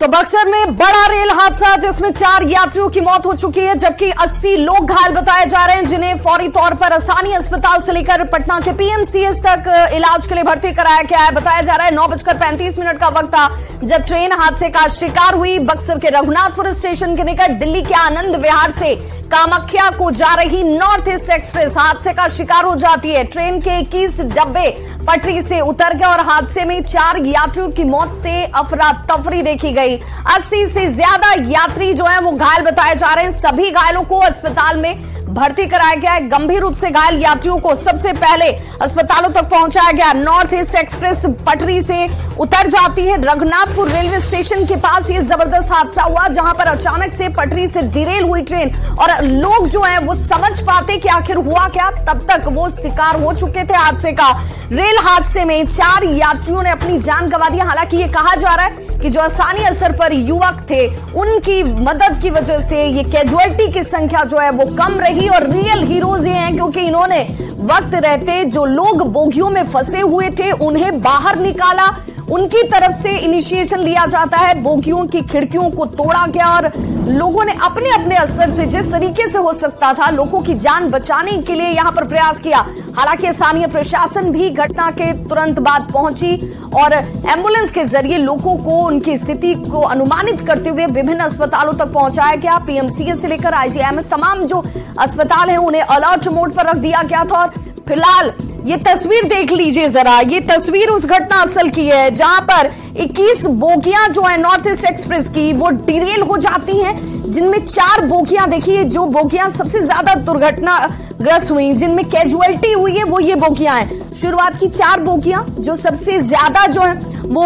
बक्सर में बड़ा रेल हादसा जिसमें 4 यात्रियों की मौत हो चुकी है जबकि 80 लोग घायल बताए जा रहे हैं जिन्हें फौरी तौर पर आसानी अस्पताल से लेकर पटना के पीएमसीएच तक इलाज के लिए भर्ती कराया गया है। बताया जा रहा है 9:35 का वक्त था जब ट्रेन हादसे का शिकार हुई। बक्सर के रघुनाथपुर स्टेशन के निकट दिल्ली के आनंद विहार से कामाख्या को जा रही नॉर्थ ईस्ट एक्सप्रेस हादसे का शिकार हो जाती है। ट्रेन के 21 डब्बे पटरी से उतर गए और हादसे में 4 यात्रियों की मौत से अफरा तफरी देखी गई। 80 से ज्यादा यात्री जो हैं वो घायल बताए जा रहे हैं। सभी घायलों को अस्पताल में भर्ती कराया गया है। गंभीर रूप से घायल यात्रियों को सबसे पहले अस्पतालों तक पहुंचाया गया। नॉर्थ ईस्ट एक्सप्रेस पटरी से उतर जाती है। रघुनाथपुर रेलवे स्टेशन के पास ये जबरदस्त हादसा हुआ जहां पर अचानक से पटरी से डिरेल हुई ट्रेन और लोग जो हैं वो समझ पाते कि आखिर हुआ क्या, तब तक वो शिकार हो चुके थे हादसे का। रेल हादसे में 4 यात्रियों ने अपनी जान गंवा दी। हालांकि ये कहा जा रहा है कि जो आसानी असर पर युवक थे उनकी मदद की वजह से ये कैजुअलिटी की संख्या जो है वो कम रही और रियल हीरोज ये हैं क्योंकि इन्होंने वक्त रहते जो लोग बोगियों में फंसे हुए थे उन्हें बाहर निकाला। उनकी तरफ से इनिशिएशन लिया जाता है। बोगियों की खिड़कियों को तोड़ा गया और लोगों ने अपने अपने असर से जिस तरीके से हो सकता था लोगों की जान बचाने के लिए यहां पर प्रयास किया। हालांकि स्थानीय प्रशासन भी घटना के तुरंत बाद पहुंची और एम्बुलेंस के जरिए लोगों को उनकी स्थिति को अनुमानित करते हुए विभिन्न अस्पतालों तक पहुंचाया गया। पीएमसीएच से लेकर आईजीएमएस तमाम जो अस्पताल हैं उन्हें अलर्ट मोड पर रख दिया गया था। और फिलहाल ये तस्वीर देख लीजिए जरा, ये तस्वीर उस घटना स्थल की है जहां पर 21 बोगियां जो है नॉर्थ ईस्ट एक्सप्रेस की वो डिरेल हो जाती हैं, जिनमें 4 बोगियां देखिए जो बोगियां सबसे ज्यादा दुर्घटनाग्रस्त हुई, जिनमें कैजुअलिटी हुई है वो ये बोगियां हैं। शुरुआत की 4 बोगियां जो सबसे ज्यादा जो है वो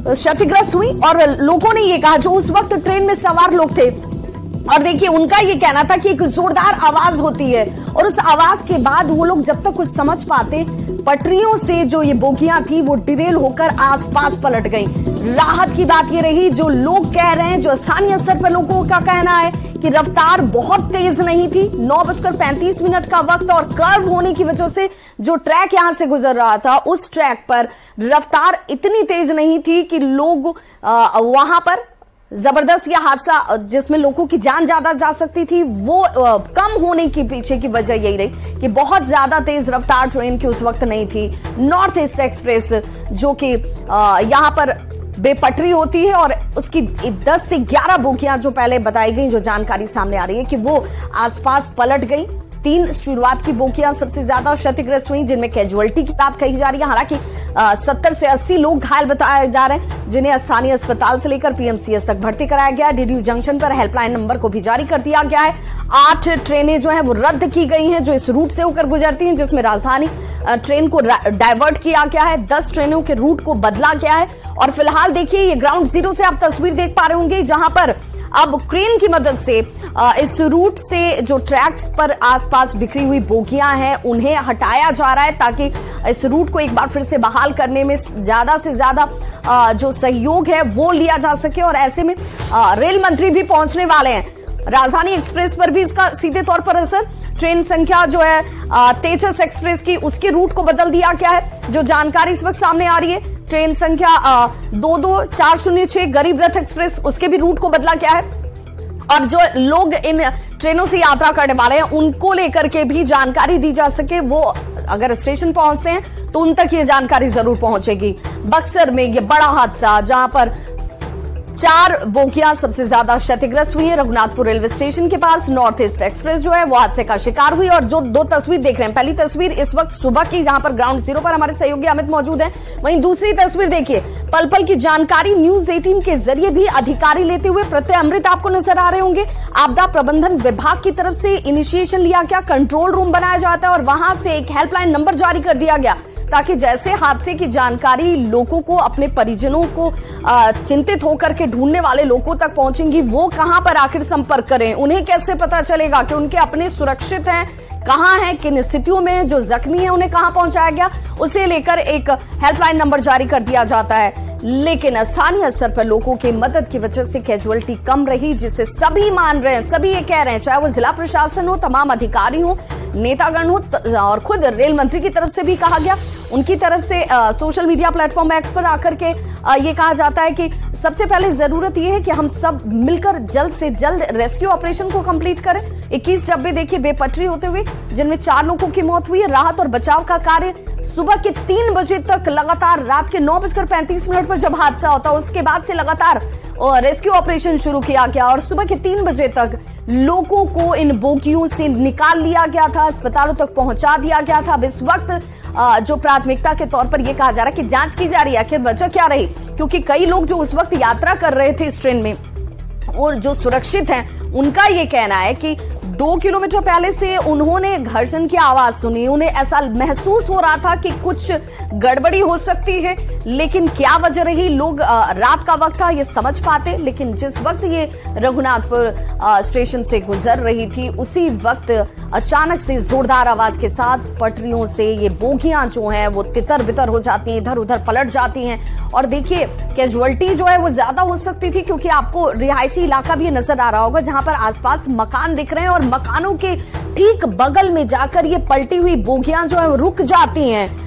क्षतिग्रस्त हुई और लोगों ने ये कहा जो उस वक्त ट्रेन में सवार लोग थे और देखिए उनका ये कहना था कि एक जोरदार आवाज होती है और उस आवाज के बाद वो लोग जब तक कुछ समझ पाते पटरियों से जो ये बोगियां थी वो डिरेल होकर आसपास पलट गई। राहत की बात ये रही जो लोग कह रहे हैं, जो स्थानीय स्तर पर लोगों का कहना है कि रफ्तार बहुत तेज नहीं थी। 9:35 का वक्त और कर्व होने की वजह से जो ट्रैक यहां से गुजर रहा था उस ट्रैक पर रफ्तार इतनी तेज नहीं थी कि लोग वहां पर जबरदस्त यह हादसा जिसमें लोगों की जान ज्यादा जा सकती थी वो कम होने के पीछे की वजह यही रही कि बहुत ज्यादा तेज रफ्तार ट्रेन की उस वक्त नहीं थी। नॉर्थ ईस्ट एक्सप्रेस जो कि यहां पर बेपटरी होती है और उसकी 10 से 11 बोगियां जो पहले बताई गई, जो जानकारी सामने आ रही है कि वो आसपास पलट गई। 3 शुरुआत की बोगियां सबसे ज्यादा क्षतिग्रस्त हुई जिनमें कैजुअलिटी की बात कही जा रही है। हालांकि 70 से 80 लोग घायल बताए जा रहे हैं जिन्हें स्थानीय अस्पताल से लेकर पीएमसीएच तक भर्ती कराया गया। डीडीयू जंक्शन पर हेल्पलाइन नंबर को भी जारी कर दिया गया है। 8 ट्रेनें जो हैं वो रद्द की गई हैं जो इस रूट से होकर गुजरती हैं, जिसमें राजधानी ट्रेन को डाइवर्ट किया गया है। 10 ट्रेनों के रूट को बदला गया है और फिलहाल देखिए ये ग्राउंड जीरो से आप तस्वीर देख पा रहे होंगे जहां पर अब क्रेन की मदद से इस रूट से जो ट्रैक्स पर आसपास बिखरी हुई बोगियां हैं उन्हें हटाया जा रहा है ताकि इस रूट को एक बार फिर से बहाल करने में ज्यादा से ज्यादा जो सहयोग है वो लिया जा सके। और ऐसे में रेल मंत्री भी पहुंचने वाले हैं। राजधानी एक्सप्रेस पर भी इसका सीधे तौर पर असर, ट्रेन संख्या जो है तेजस एक्सप्रेस की उसके रूट को बदल दिया गया है। जो जानकारी इस वक्त सामने आ रही है ट्रेन संख्या 22406 गरीब रथ एक्सप्रेस उसके भी रूट को बदला गया है और जो लोग इन ट्रेनों से यात्रा करने वाले हैं उनको लेकर के भी जानकारी दी जा सके, वो अगर स्टेशन पहुंचते हैं तो उन तक ये जानकारी जरूर पहुंचेगी। बक्सर में ये बड़ा हादसा जहां पर 4 बोगियां सबसे ज्यादा क्षतिग्रस्त हुई है। रघुनाथपुर रेलवे स्टेशन के पास नॉर्थ ईस्ट एक्सप्रेस जो है वो हादसे का शिकार हुई और जो 2 तस्वीर देख रहे हैं, पहली तस्वीर इस वक्त सुबह की जहां पर ग्राउंड जीरो पर हमारे सहयोगी अमित मौजूद हैं, वहीं दूसरी तस्वीर देखिए पल पल की जानकारी न्यूज 18 के जरिए भी अधिकारी लेते हुए प्रत्यय अमृत आपको नजर आ रहे होंगे। आपदा प्रबंधन विभाग की तरफ से इनिशिएशन लिया गया, कंट्रोल रूम बनाया जाता है और वहां से एक हेल्पलाइन नंबर जारी कर दिया गया ताकि जैसे हादसे की जानकारी लोगों को, अपने परिजनों को चिंतित होकर के ढूंढने वाले लोगों तक पहुंचेंगी, वो कहां पर आखिर संपर्क करें, उन्हें कैसे पता चलेगा कि उनके अपने सुरक्षित हैं, कहां हैं, किन स्थितियों में, जो जख्मी है उन्हें कहां पहुंचाया गया, उसे लेकर एक हेल्पलाइन नंबर जारी कर दिया जाता है। लेकिन स्थानीय स्तर पर लोगों की मदद की वजह से कैजुअलिटी कम रही, जिसे सभी मान रहे हैं, सभी ये कह रहे हैं, चाहे वो जिला प्रशासन हो, तमाम अधिकारी हो, नेतागण हो और खुद रेल मंत्री की तरफ से भी कहा गया, उनकी तरफ से सोशल मीडिया प्लेटफॉर्म एक्स पर आकर के ये कहा जाता है कि सबसे पहले जरूरत यह है कि हम सब मिलकर जल्द से जल्द रेस्क्यू ऑपरेशन को कंप्लीट करें। 21 डब्बे देखिए बेपटरी होते हुए, जिनमें 4 लोगों की मौत हुई है। राहत और बचाव का कार्य सुबह के 3 बजे तक लगातार, रात के 9:35 पर जब हादसा होता उसके बाद से लगातार रेस्क्यू ऑपरेशन शुरू किया गया और सुबह के 3 बजे तक लोगों को इन बोगियों से निकाल लिया गया था, अस्पतालों तक पहुंचा दिया गया था। अब इस वक्त जो प्राथमिकता के तौर पर यह कहा जा रहा है कि जांच की जा रही है आखिर वजह क्या रही, क्योंकि कई लोग जो उस वक्त यात्रा कर रहे थे इस ट्रेन में और जो सुरक्षित हैं, उनका यह कहना है कि 2 किलोमीटर पहले से उन्होंने घर्षण की आवाज सुनी। उन्हें ऐसा महसूस हो रहा था कि कुछ गड़बड़ी हो सकती है, लेकिन क्या वजह रही, लोग रात का वक्त था ये समझ पाते, लेकिन जिस वक्त ये रघुनाथपुर स्टेशन से गुजर रही थी उसी वक्त अचानक से जोरदार आवाज के साथ पटरियों से ये बोगियां जो हैं वो तितर बितर हो जाती हैं, इधर उधर पलट जाती हैं। और देखिए कैजुअलिटी जो है वो ज्यादा हो सकती थी, क्योंकि आपको रिहायशी इलाका भी नजर आ रहा होगा जहां पर आसपास मकान दिख रहे हैं और मकानों के ठीक बगल में जाकर ये पलटी हुई बोगियां जो है रुक जाती हैं।